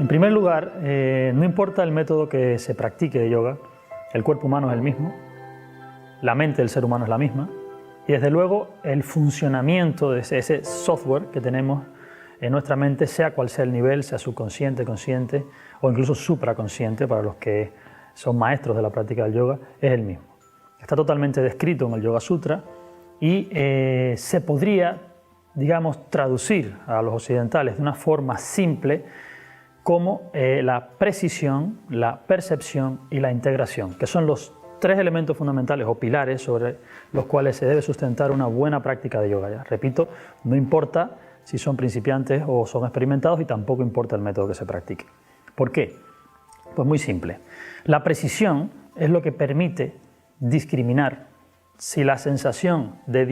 primer lugar, no importa el método que se practique de yoga, el cuerpo humano es el mismo, la mente del ser humano es la misma y desde luego el funcionamiento de ese software que tenemos en nuestra mente, sea cual sea el nivel, sea subconsciente, consciente o incluso supraconsciente para los que son maestros de la práctica del yoga, es el mismo. Está totalmente descrito en el Yoga Sutra y se podría, digamos, traducir a los occidentales de una forma simple como la precisión, la percepción y la integración, que son los tres elementos fundamentales o pilares sobre los cuales se debe sustentar una buena práctica de yoga. Ya repito, no importa si son principiantes o son experimentados y tampoco importa el método que se practique. ¿Por qué? Pues muy simple. La precisión es lo que permite discriminar si la sensación de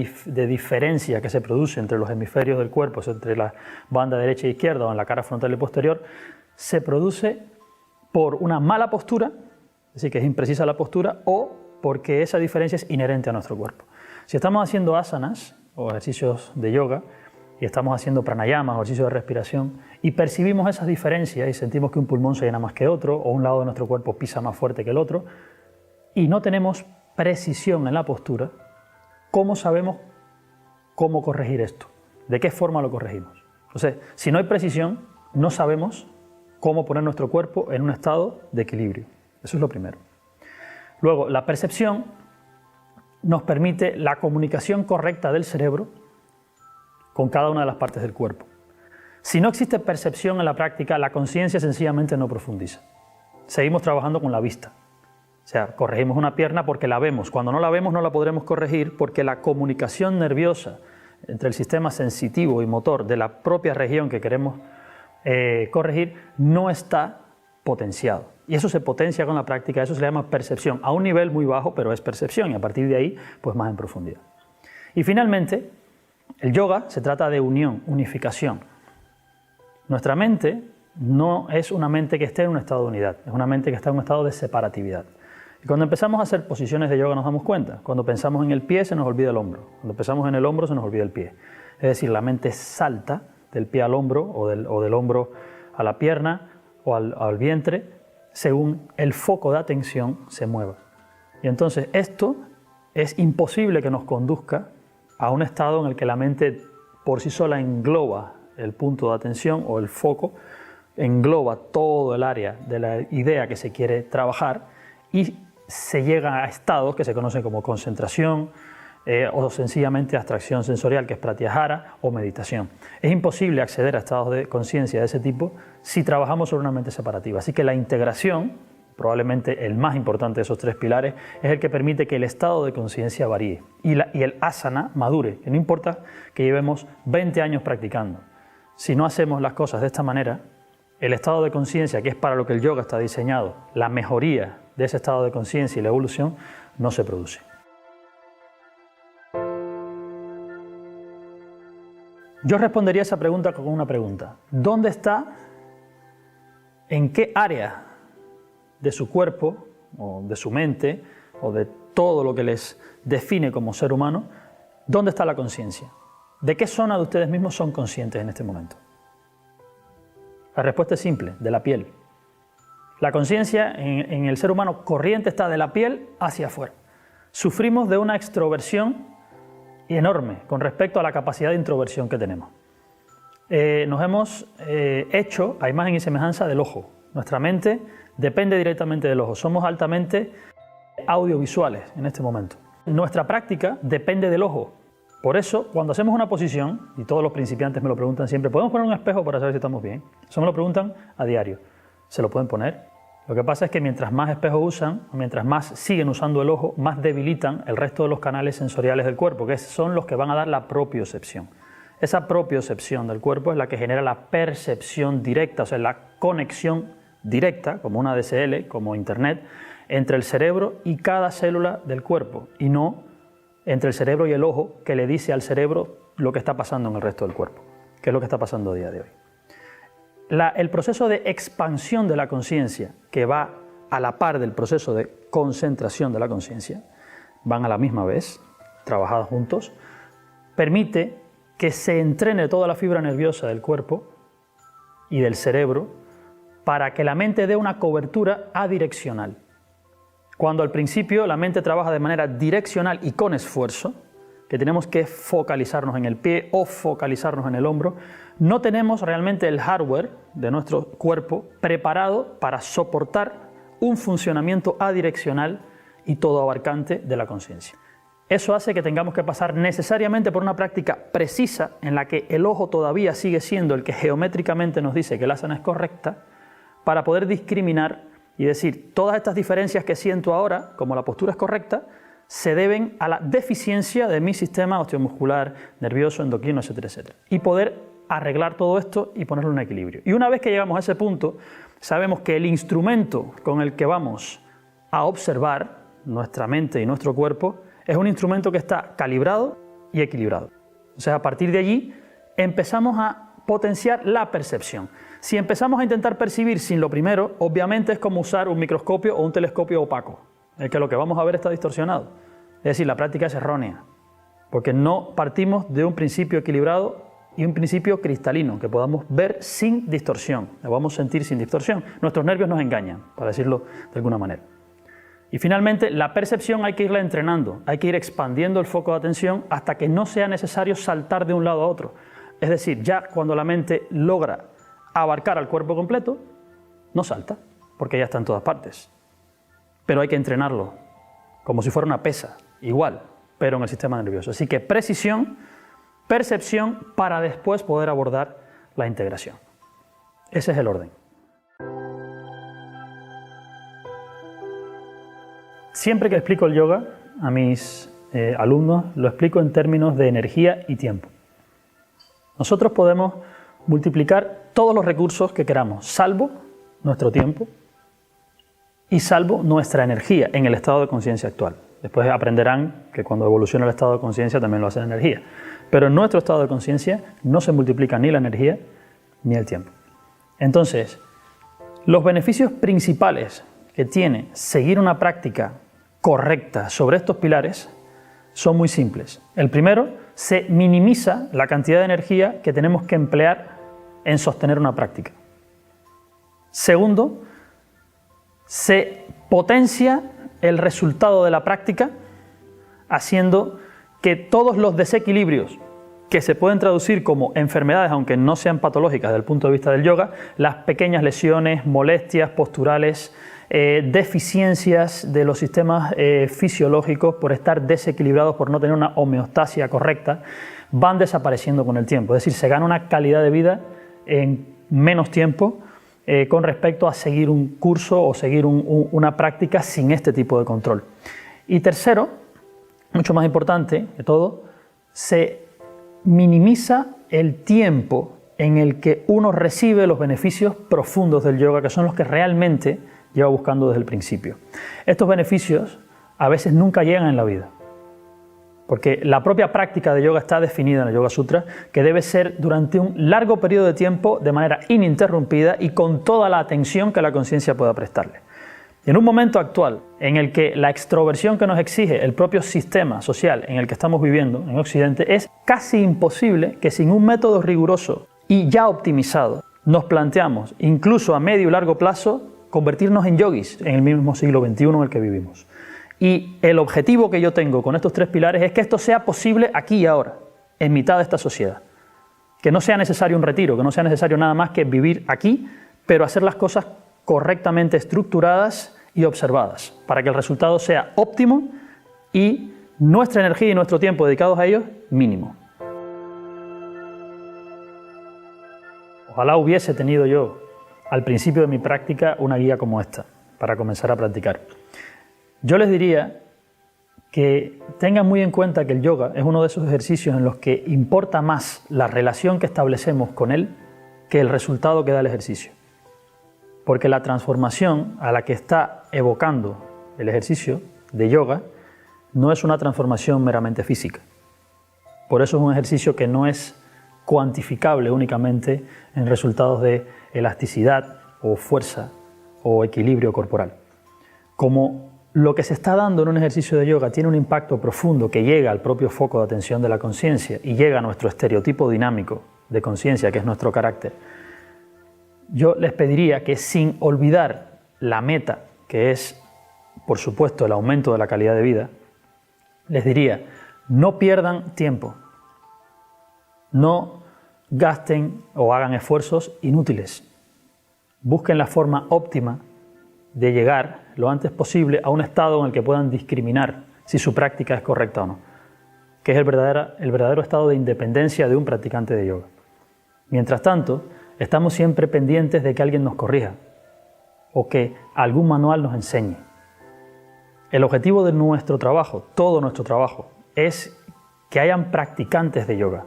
diferencia que se produce entre los hemisferios del cuerpo, entre la banda derecha e izquierda o en la cara frontal y posterior, se produce por una mala postura, es decir, que es imprecisa la postura, o porque esa diferencia es inherente a nuestro cuerpo. Si estamos haciendo asanas o ejercicios de yoga y estamos haciendo pranayama o ejercicios de respiración y percibimos esas diferencias y sentimos que un pulmón se llena más que otro o un lado de nuestro cuerpo pisa más fuerte que el otro y no tenemos precisión en la postura, ¿cómo sabemos cómo corregir esto? ¿De qué forma lo corregimos? Entonces, si no hay precisión, no sabemos cómo poner nuestro cuerpo en un estado de equilibrio. Eso es lo primero. Luego, la percepción nos permite la comunicación correcta del cerebro con cada una de las partes del cuerpo. Si no existe percepción en la práctica, la conciencia sencillamente no profundiza. Seguimos trabajando con la vista. O sea, corregimos una pierna porque la vemos. Cuando no la vemos no la podremos corregir porque la comunicación nerviosa entre el sistema sensitivo y motor de la propia región que queremos corregir no está potenciado. Y eso se potencia con la práctica, eso se le llama percepción, a un nivel muy bajo, pero es percepción y a partir de ahí, pues más en profundidad. Y finalmente, el yoga se trata de unión, unificación. Nuestra mente no es una mente que esté en un estado de unidad, es una mente que está en un estado de separatividad. Y cuando empezamos a hacer posiciones de yoga nos damos cuenta. Cuando pensamos en el pie se nos olvida el hombro. Cuando pensamos en el hombro se nos olvida el pie. Es decir, la mente salta del pie al hombro o del hombro a la pierna o al vientre según el foco de atención se mueva. Y entonces esto es imposible que nos conduzca a un estado en el que la mente por sí sola engloba el punto de atención o el foco, engloba todo el área de la idea que se quiere trabajar y se llega a estados que se conocen como concentración o sencillamente abstracción sensorial, que es pratyahara o meditación. Es imposible acceder a estados de conciencia de ese tipo si trabajamos sobre una mente separativa. Así que la integración, probablemente el más importante de esos tres pilares, es el que permite que el estado de conciencia varíe y el asana madure, que no importa que llevemos 20 años practicando. Si no hacemos las cosas de esta manera, el estado de conciencia, que es para lo que el yoga está diseñado, la mejoría de ese estado de conciencia y la evolución, no se produce. Yo respondería a esa pregunta con una pregunta. ¿Dónde está, en qué área de su cuerpo, o de su mente, o de todo lo que les define como ser humano, dónde está la conciencia? ¿De qué zona de ustedes mismos son conscientes en este momento? La respuesta es simple, de la piel. La conciencia en el ser humano corriente está de la piel hacia afuera. Sufrimos de una extroversión enorme con respecto a la capacidad de introversión que tenemos. Nos hemos hecho a imagen y semejanza del ojo. Nuestra mente depende directamente del ojo. Somos altamente audiovisuales en este momento. Nuestra práctica depende del ojo. Por eso, cuando hacemos una posición, y todos los principiantes me lo preguntan siempre, ¿podemos poner un espejo para saber si estamos bien? Eso me lo preguntan a diario. ¿Se lo pueden poner? Lo que pasa es que mientras más espejos usan, mientras más siguen usando el ojo, más debilitan el resto de los canales sensoriales del cuerpo, que son los que van a dar la propiocepción. Esa propiocepción del cuerpo es la que genera la percepción directa, o sea, la conexión directa, como una DSL, como Internet, entre el cerebro y cada célula del cuerpo, y no entre el cerebro y el ojo, que le dice al cerebro lo que está pasando en el resto del cuerpo, que es lo que está pasando a día de hoy. El proceso de expansión de la conciencia, que va a la par del proceso de concentración de la conciencia, van a la misma vez, trabajados juntos, permite que se entrene toda la fibra nerviosa del cuerpo y del cerebro para que la mente dé una cobertura adireccional. Cuando al principio la mente trabaja de manera direccional y con esfuerzo, que tenemos que focalizarnos en el pie o focalizarnos en el hombro, no tenemos realmente el hardware de nuestro cuerpo preparado para soportar un funcionamiento adireccional y todo abarcante de la conciencia. Eso hace que tengamos que pasar necesariamente por una práctica precisa en la que el ojo todavía sigue siendo el que geométricamente nos dice que la asana es correcta, para poder discriminar y decir todas estas diferencias que siento ahora, como la postura es correcta, se deben a la deficiencia de mi sistema osteomuscular, nervioso, endocrino, etcétera, etcétera. Y poder arreglar todo esto y ponerlo en equilibrio. Y una vez que llegamos a ese punto, sabemos que el instrumento con el que vamos a observar nuestra mente y nuestro cuerpo es un instrumento que está calibrado y equilibrado. O sea, a partir de allí empezamos a potenciar la percepción. Si empezamos a intentar percibir sin lo primero, obviamente es como usar un microscopio o un telescopio opaco, en que lo que vamos a ver está distorsionado. Es decir, la práctica es errónea, porque no partimos de un principio equilibrado y un principio cristalino, que podamos ver sin distorsión, lo vamos a sentir sin distorsión. Nuestros nervios nos engañan, para decirlo de alguna manera. Y finalmente, la percepción hay que irla entrenando, hay que ir expandiendo el foco de atención hasta que no sea necesario saltar de un lado a otro. Es decir, ya cuando la mente logra abarcar al cuerpo completo, no salta, porque ya está en todas partes. Pero hay que entrenarlo, como si fuera una pesa, igual, pero en el sistema nervioso. Así que precisión, percepción, para después poder abordar la integración. Ese es el orden. Siempre que explico el yoga a mis alumnos, lo explico en términos de energía y tiempo. Nosotros podemos multiplicar todos los recursos que queramos, salvo nuestro tiempo y salvo nuestra energía en el estado de conciencia actual. Después aprenderán que cuando evoluciona el estado de conciencia también lo hace la energía. Pero en nuestro estado de conciencia no se multiplica ni la energía ni el tiempo. Entonces, los beneficios principales que tiene seguir una práctica correcta sobre estos pilares son muy simples. El primero, se minimiza la cantidad de energía que tenemos que emplear en sostener una práctica. Segundo, se potencia el resultado de la práctica haciendo que todos los desequilibrios que se pueden traducir como enfermedades, aunque no sean patológicas desde el punto de vista del yoga, las pequeñas lesiones, molestias posturales, deficiencias de los sistemas fisiológicos por estar desequilibrados, por no tener una homeostasia correcta, van desapareciendo con el tiempo. Es decir, se gana una calidad de vida en menos tiempo con respecto a seguir un curso o seguir una práctica sin este tipo de control. Y tercero, mucho más importante de todo, se minimiza el tiempo en el que uno recibe los beneficios profundos del yoga, que son los que realmente lleva buscando desde el principio. Estos beneficios a veces nunca llegan en la vida, porque la propia práctica de yoga está definida en el Yoga Sutra, que debe ser durante un largo periodo de tiempo, de manera ininterrumpida y con toda la atención que la conciencia pueda prestarle. Y en un momento actual, en el que la extroversión que nos exige el propio sistema social en el que estamos viviendo en Occidente, es casi imposible que sin un método riguroso y ya optimizado nos planteamos, incluso a medio y largo plazo, convertirnos en yogis en el mismo siglo XXI en el que vivimos. Y el objetivo que yo tengo con estos tres pilares es que esto sea posible aquí y ahora, en mitad de esta sociedad. Que no sea necesario un retiro, que no sea necesario nada más que vivir aquí, pero hacer las cosas correctamente estructuradas y observadas, para que el resultado sea óptimo y nuestra energía y nuestro tiempo dedicados a ellos, mínimo. Ojalá hubiese tenido yo al principio de mi práctica una guía como esta, para comenzar a practicar. Yo les diría que tengan muy en cuenta que el yoga es uno de esos ejercicios en los que importa más la relación que establecemos con él que el resultado que da el ejercicio. Porque la transformación a la que está evocando el ejercicio de yoga no es una transformación meramente física. Por eso es un ejercicio que no es cuantificable únicamente en resultados de elasticidad o fuerza o equilibrio corporal. Como lo que se está dando en un ejercicio de yoga tiene un impacto profundo que llega al propio foco de atención de la conciencia y llega a nuestro estereotipo dinámico de conciencia, que es nuestro carácter, yo les pediría que, sin olvidar la meta, que es, por supuesto, el aumento de la calidad de vida, les diría, no pierdan tiempo, no gasten o hagan esfuerzos inútiles. Busquen la forma óptima de llegar lo antes posible a un estado en el que puedan discriminar si su práctica es correcta o no, que es el verdadero estado de independencia de un practicante de yoga. Mientras tanto, estamos siempre pendientes de que alguien nos corrija o que algún manual nos enseñe. El objetivo de nuestro trabajo, todo nuestro trabajo, es que hayan practicantes de yoga,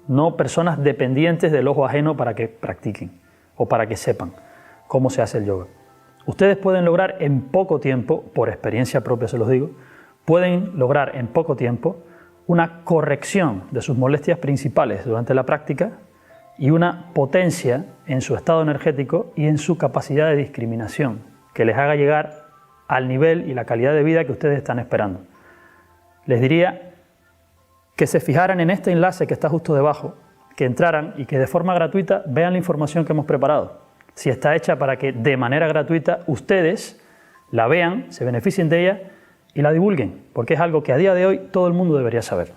no personas dependientes del ojo ajeno para que practiquen o para que sepan cómo se hace el yoga. Ustedes pueden lograr en poco tiempo, por experiencia propia se los digo, pueden lograr en poco tiempo una corrección de sus molestias principales durante la práctica y una potencia en su estado energético y en su capacidad de discriminación, que les haga llegar al nivel y la calidad de vida que ustedes están esperando. Les diría que se fijaran en este enlace que está justo debajo, que entraran y que de forma gratuita vean la información que hemos preparado. Si está hecha para que de manera gratuita ustedes la vean, se beneficien de ella y la divulguen, porque es algo que a día de hoy todo el mundo debería saber.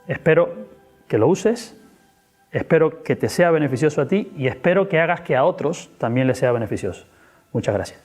Espero que lo uses, espero que te sea beneficioso a ti y espero que hagas que a otros también les sea beneficioso. Muchas gracias.